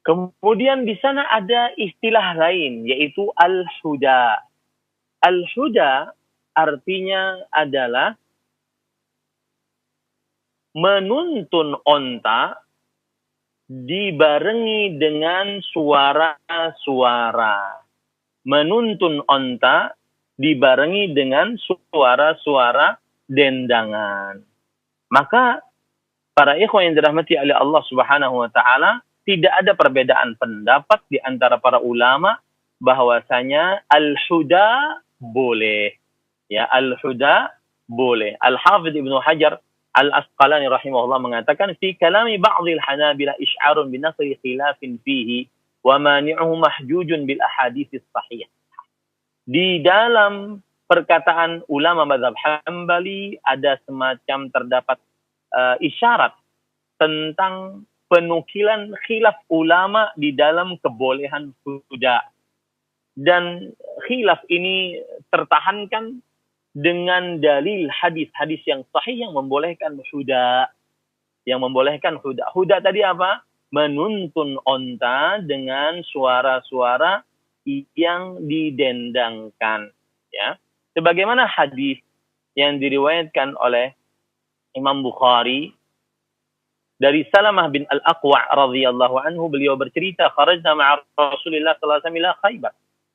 Kemudian di sana ada istilah lain, yaitu al-huda. Al-huda artinya adalah menuntun onta dibarengi dengan suara-suara. Menuntun onta dibarengi dengan suara-suara dendangan. Maka para ikhwan yang dirahmati oleh Allah Subhanahu wa taala, tidak ada perbedaan pendapat di antara para ulama bahwasanya al-huda boleh. Ya, al-huda boleh. Al-Hafidz Ibnu Hajar Al-Asqalani rahimahullah mengatakan fi kalami ba'dil Hanabila isy'arun bi nasri khilafin fihi wa mani'uhu mahjujun bil ahadits sahih. Di dalam perkataan ulama mazhab Hambali ada semacam terdapat isyarat tentang penukilan khilaf ulama di dalam kebolehan huda. Dan khilaf ini tertahankan dengan dalil hadis-hadis yang sahih yang membolehkan huda. Yang membolehkan huda. Huda tadi apa? Menuntun onta dengan suara-suara yang didendangkan. Ya. Sebagaimana hadis yang diriwayatkan oleh Imam Bukhari dari Salamah bin Al-Aqwa' radhiyallahu anhu, beliau bercerita, kharajna ma'a Rasulillah sallallahu alaihi wasallam Khaibar.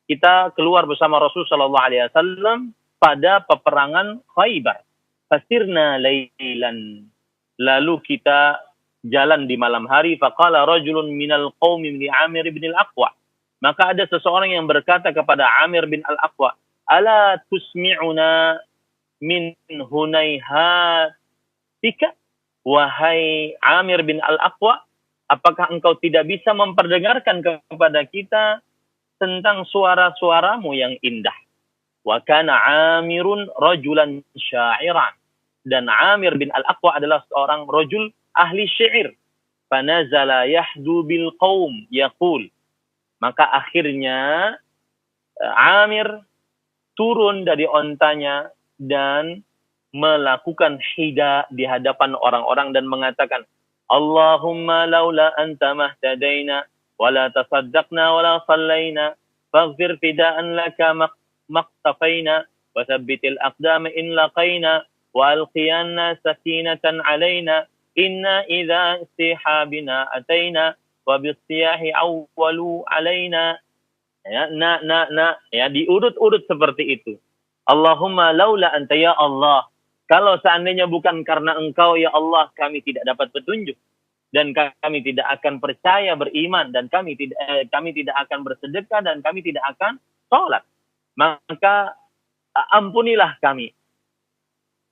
Kita keluar bersama Rasul sallallahu alaihi wasallam pada peperangan Khaibar. Fasirna lailan. Lalu kita jalan di malam hari. Faqala rajulun minal qaumi li Amir bin Al-Aqwa'. Maka ada seseorang yang berkata kepada Amir bin Al-Aqwa', "Ala tusmi'una min hunayhat tika, wahai Amir bin Al-Aqwa, apakah engkau tidak bisa memperdengarkan kepada kita tentang suara-suaramu yang indah?" Wa kana Amirun rajulan sya'iran. Dan Amir bin Al-Aqwa adalah seorang rajul ahli syair. Fanazala yahdu bil qaum yaqul. Maka akhirnya Amir turun dari ontanya dan melakukan hida di hadapan orang-orang dan mengatakan, Allahumma laula anta mahtadaina wala tasaddaqna wala sallaina faghfir fida'an laka maqtafaina wa thabbitil aqdama in laqaina wa alqiyanna sakinatan alaina inna idza istihabina ataina wa bisiyahi awwalu alaina. Ya, ya, diurut-urut seperti itu. Allahumma laula anta, ya Allah, kalau seandainya bukan karena engkau ya Allah, kami tidak dapat petunjuk dan kami tidak akan percaya beriman dan kami tidak akan bersedekah dan kami tidak akan sholat. Maka ampunilah kami.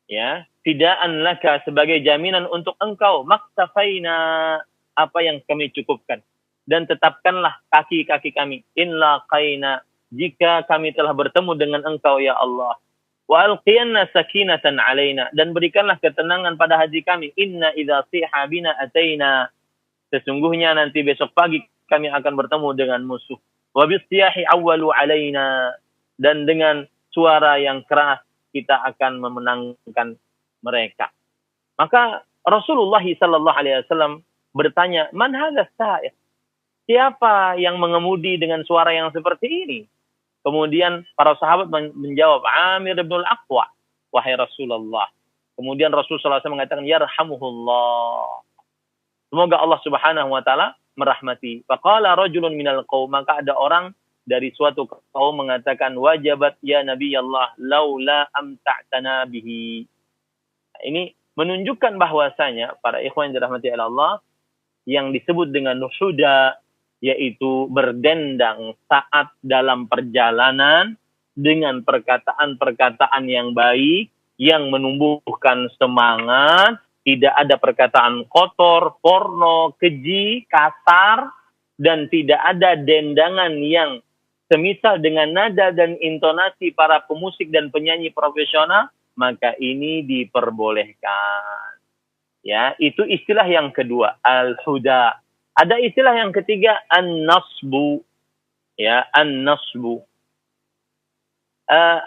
Ya, fida'an laka, sebagai jaminan untuk engkau, maktafaina, apa yang kami cukupkan, dan tetapkanlah kaki-kaki kami, in laqaina, jika kami telah bertemu dengan engkau ya Allah, wa alqiyanna sakinatan alaina, dan berikanlah ketenangan pada hati kami, inna idza siha bina ataina, sesungguhnya nanti besok pagi kami akan bertemu dengan musuh, wa bisiyahi awwalu alaina, dan dengan suara yang keras kita akan memenangkan mereka. Maka Rasulullah sallallahu alaihi wasallam bertanya, man hadza sa'ir? Siapa yang mengemudi dengan suara yang seperti ini? Kemudian para sahabat menjawab, Amir bin Al-Aqwa, wahai Rasulullah. Kemudian Rasulullah SAW mengatakan, yarhamuhullah, semoga Allah Subhanahu wa taala merahmati. Faqala rajulun minal qaum, maka ada orang dari suatu kaum mengatakan, wajabat ya Nabi Allah laula amta'tana bihi. Ini menunjukkan bahwasanya para ikhwan yang dirahmati Allah, yang disebut dengan nuhuda, yaitu berdendang saat dalam perjalanan dengan perkataan-perkataan yang baik, yang menumbuhkan semangat, tidak ada perkataan kotor, porno, keji, kasar, dan tidak ada dendangan yang semisal dengan nada dan intonasi para pemusik dan penyanyi profesional, maka ini diperbolehkan. Ya, itu istilah yang kedua, al-huda. Ada istilah yang ketiga, an-nasbu. Ya, an-nasbu.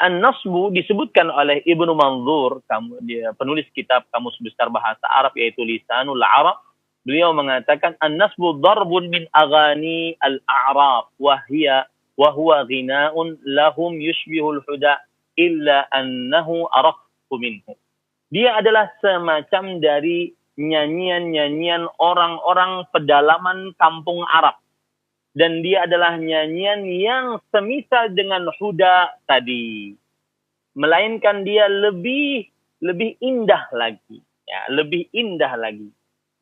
An-nasbu disebutkan oleh Ibnu Manzur, penulis kitab Kamus Besar Bahasa Arab, yaitu Lisanul Arab. Beliau mengatakan an-nasbu darbun min aghani al-a'rab wa huwa ghina'un lahum yushbihul huda illa annahu araqqu minhu. Dia adalah semacam dari nyanyian-nyanyian orang-orang pedalaman kampung Arab. Dan dia adalah nyanyian yang semisal dengan huda tadi. Melainkan dia lebih indah lagi. Ya, lebih indah lagi.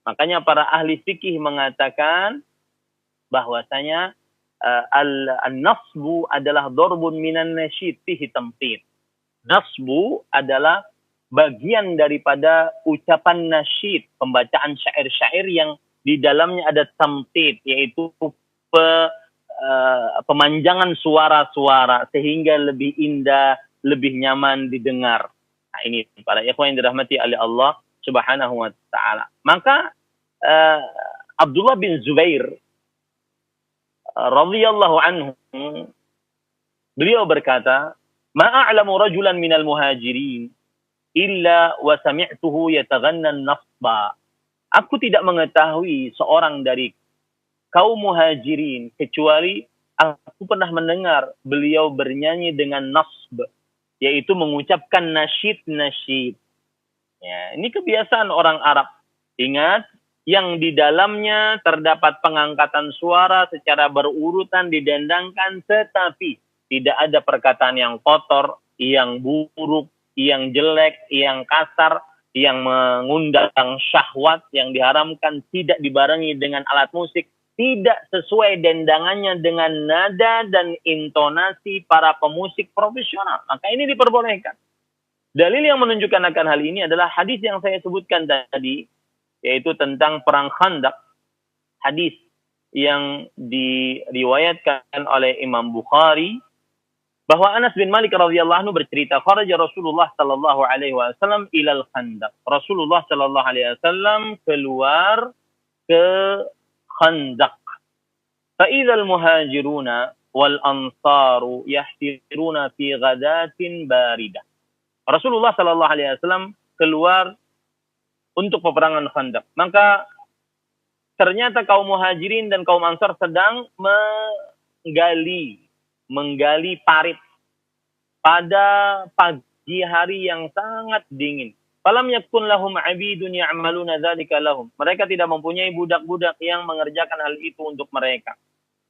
Makanya para ahli fikih mengatakan bahwasanya an-nasbu adalah darbun minan nasyid fihi tamthil. Nasbu adalah bagian daripada ucapan nasyid, pembacaan syair-syair yang di dalamnya ada tamthil, yaitu pemanjangan suara-suara sehingga lebih indah, lebih nyaman didengar. Nah, ini para ikhwan yang dirahmati oleh Allah Subhanahu wa taala. Maka Abdullah bin Zubair radhiyallahu anhu, beliau berkata, "Ma a'lamu rajulan minal muhajirin illa wa sami'tuhu yataghanna an-nasba." Aku tidak mengetahui seorang dari kaum muhajirin kecuali aku pernah mendengar beliau bernyanyi dengan nasb, yaitu mengucapkan nasyid-nasyid. Ya, ini kebiasaan orang Arab. Ingat, yang di dalamnya terdapat pengangkatan suara secara berurutan didendangkan, tetapi tidak ada perkataan yang kotor, yang buruk, yang jelek, yang kasar, yang mengundang syahwat, yang diharamkan, tidak dibarengi dengan alat musik, tidak sesuai dendangannya dengan nada dan intonasi para pemusik profesional. Maka ini diperbolehkan. Dalil yang menunjukkan akan hal ini adalah hadis yang saya sebutkan tadi, yaitu tentang perang Khandaq. Hadis yang diriwayatkan oleh Imam Bukhari, bahwa Anas bin Malik radhiyallahu anhu bercerita, kharaja Rasulullah sallallahu alaihi wasallam ilal Khandaq. Rasulullah sallallahu alaihi wasallam keluar ke Khandaq. Fa idzal muhajiruna wal ansaru yahtiruna fi ghadatin baridah. Rasulullah sallallahu alaihi wasallam keluar untuk peperangan Khandaq. Maka ternyata kaum muhajirin dan kaum ansar sedang menggali parit pada pagi hari yang sangat dingin. Falam yakun lahum abidun ya'maluna dzalika lahum. Mereka tidak mempunyai budak-budak yang mengerjakan hal itu untuk mereka.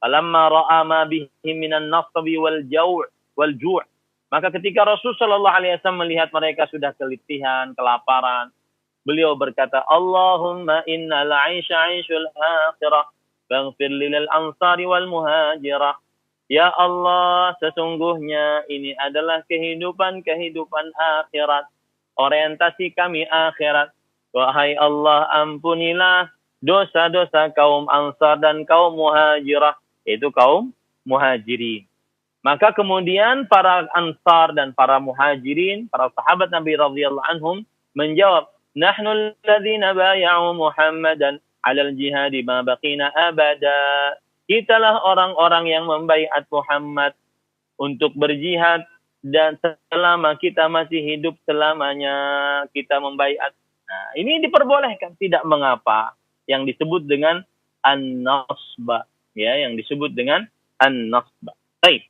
Falamma ra'a ma bihim minan nasbi wal ju'. Maka ketika Rasul sallallahu alaihi wasallam melihat mereka sudah keletihan, kelaparan, beliau berkata, Allahumma innal 'aisha 'aishul akhirah, faghfir lil ansari wal muhajirah. Ya Allah, sesungguhnya ini adalah kehidupan akhirat. Orientasi kami akhirat. Wahai Allah, ampunilah dosa-dosa kaum ansar dan kaum muhajirah, yaitu kaum muhajirin. Maka kemudian para ansar dan para muhajirin, para sahabat Nabi radhiyallahu anhum menjawab, nahnu alladhina bay'u Muhammadan 'alal jihadi ma baqina abada. Kitalah orang-orang yang membaiat Muhammad untuk berjihad dan selama kita masih hidup selamanya kita membaiat. Nah, ini diperbolehkan, tidak mengapa, yang disebut dengan an-nasba, ya, yang disebut dengan an-nasba. Baik.